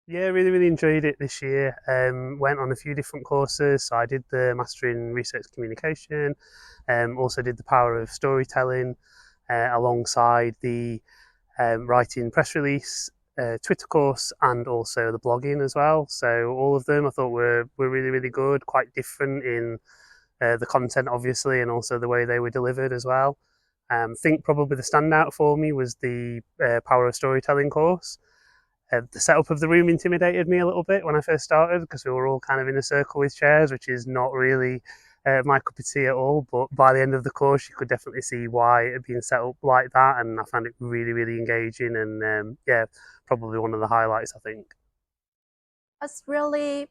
Yeah, really enjoyed it this year. Went on a few different courses. So I did the Master in Research Communication, also did the Power of Storytelling, alongside the writing press release, Twitter course, and also the blogging as well. So all of them I thought were really good, quite different in the content, obviously, and also the way they were delivered as well. I think probably the standout for me was the Power of Storytelling course. The setup of the room intimidated me a little bit when I first started because we were all kind of in a circle with chairs, which is not really my cup of tea at all. But by the end of the course, you could definitely see why it had been set up like that, and I found it really engaging. And yeah, probably one of the highlights, I think. It's really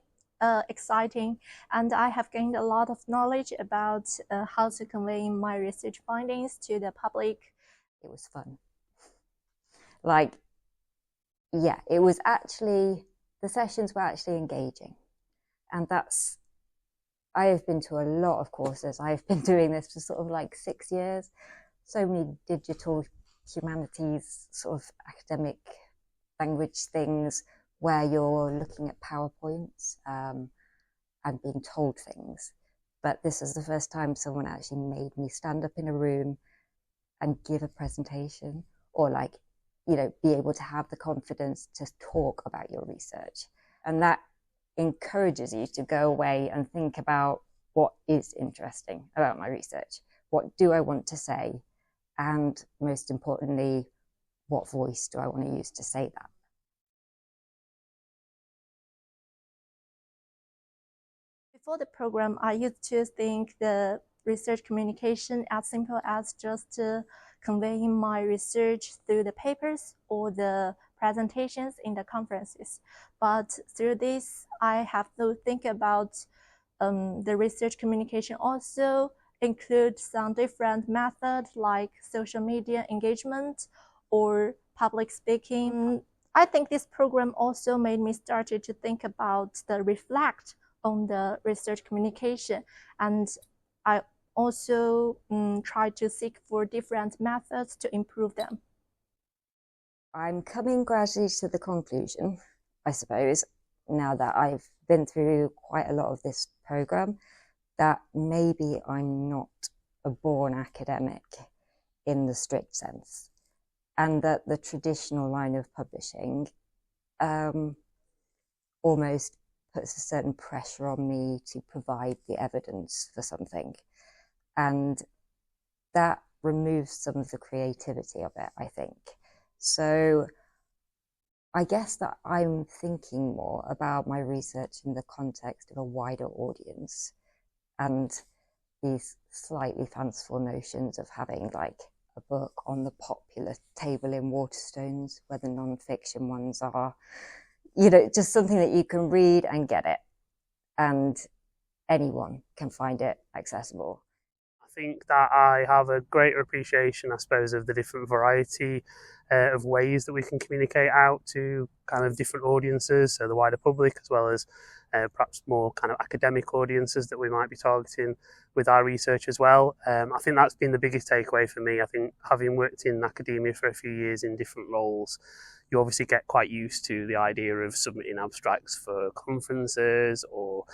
exciting, and I have gained a lot of knowledge about how to convey my research findings to the public. It was fun. Like, yeah, it was actually, the sessions were actually engaging. And that's, I have been to a lot of courses. I've been doing this for sort of like 6 years. So many digital humanities, sort of academic language things where you're looking at PowerPoints and being told things. But this is the first time someone actually made me stand up in a room and give a presentation, or like, you know, be able to have the confidence to talk about your research. And that encourages you to go away and think about what is interesting about my research. What do I want to say? And most importantly, what voice do I want to use to say that? Before the program, I used to think the research communication as simple as just conveying my research through the papers or the presentations in the conferences. But through this, I have to think about the research communication also include some different methods like social media engagement or public speaking. I think this program also made me started to think about the reflect on the research communication, and I also try to seek for different methods to improve them. I'm coming gradually to the conclusion, I suppose, now that I've been through quite a lot of this program, that maybe I'm not a born academic in the strict sense, and that the traditional line of publishing almost puts a certain pressure on me to provide the evidence for something. And that removes some of the creativity of it, I think. So I guess that I'm thinking more about my research in the context of a wider audience and these slightly fanciful notions of having like a book on the popular table in Waterstones, where the non-fiction ones are, you know, just something that you can read and get it, and anyone can find it accessible. I think that I have a greater appreciation, I suppose, of the different variety of ways that we can communicate out to kind of different audiences, so the wider public, as well as perhaps more kind of academic audiences that we might be targeting with our research as well. I think that's been the biggest takeaway for me. I think having worked in academia for a few years in different roles, you obviously get quite used to the idea of submitting abstracts for conferences or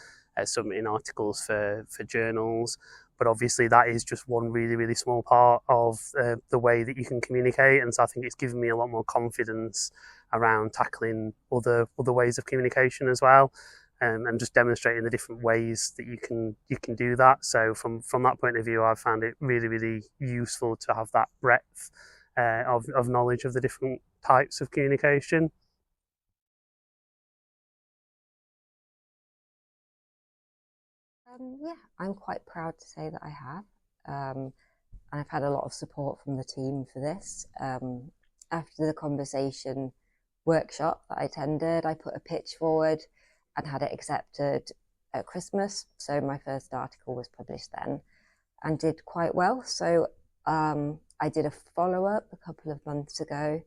submitting articles for journals. But obviously, that is just one really small part of the way that you can communicate. And so I think it's given me a lot more confidence around tackling other ways of communication as well. And just demonstrating the different ways that you can do that. So from that point of view, I've found it really useful to have that breadth of knowledge of the different types of communication. Yeah, I'm quite proud to say that I have. And I've had a lot of support from the team for this. After the conversation workshop that I attended, I put a pitch forward and had it accepted at Christmas. So my first article was published then and did quite well. So I did a follow-up a couple of months ago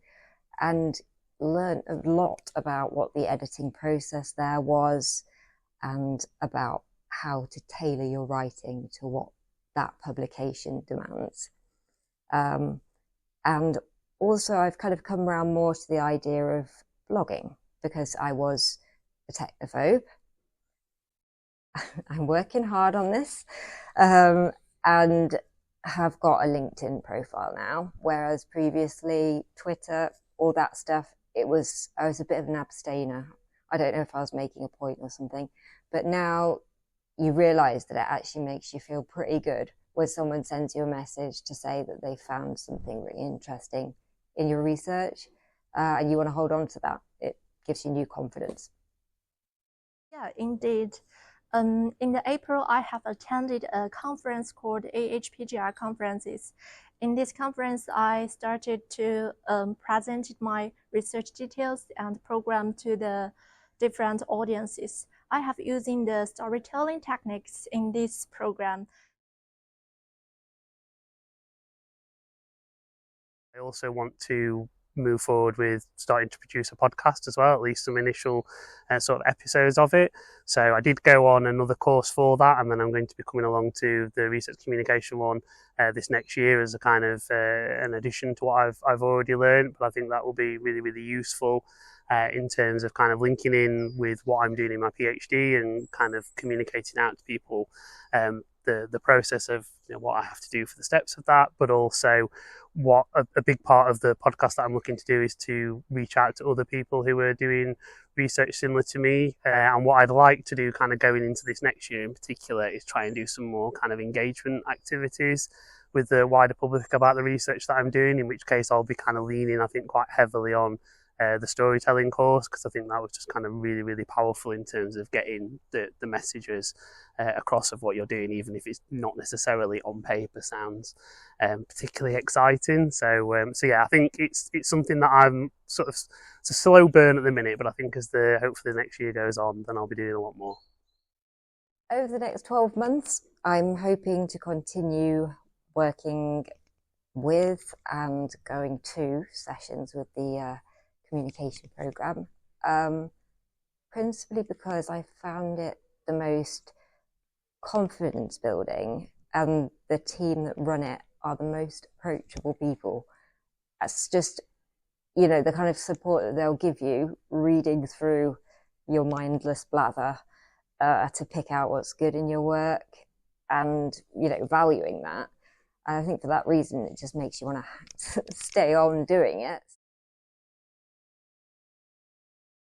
and learned a lot about what the editing process there was and about how to tailor your writing to what that publication demands. And also I've kind of come around more to the idea of blogging because I was a technophobe. I'm working hard on this, and have got a LinkedIn profile now, whereas previously Twitter, all that stuff, I was a bit of an abstainer. I don't know if I was making a point or something, but now you realize that it actually makes you feel pretty good when someone sends you a message to say that they found something really interesting in your research, and you want to hold on to that. It gives you new confidence. Yeah, indeed. In the April, I have attended a conference called AHPGR conferences. In this conference, I started to present my research details and program to the different audiences. I have using the storytelling techniques in this program. I also want to move forward with starting to produce a podcast as well, at least some initial sort of episodes of it. So I did go on another course for that, and then I'm going to be coming along to the research communication one this next year as a kind of an addition to what I've already learned. But I think that will be really, really useful in terms of kind of linking in with what I'm doing in my PhD and kind of communicating out to people the process of what I have to do for the steps of that, but also what a big part of the podcast that I'm looking to do is to reach out to other people who are doing research similar to me. And what I'd like to do kind of going into this next year in particular is try and do some more kind of engagement activities with the wider public about the research that I'm doing, in which case I'll be kind of leaning, I think, quite heavily on the storytelling course, because I think that was just kind of really, really powerful in terms of getting the messages across of what you're doing, even if it's not necessarily on paper sounds particularly exciting. So yeah, I think it's something that I'm sort of, it's a slow burn at the minute, but I think as hopefully the next year goes on, then I'll be doing a lot more. Over the next 12 months, I'm hoping to continue working with and going to sessions with the communication program, principally because I found it the most confidence building, and the team that run it are the most approachable people. That's just, the kind of support that they'll give you reading through your mindless blather to pick out what's good in your work, and valuing that. And I think for that reason, it just makes you want to stay on doing it.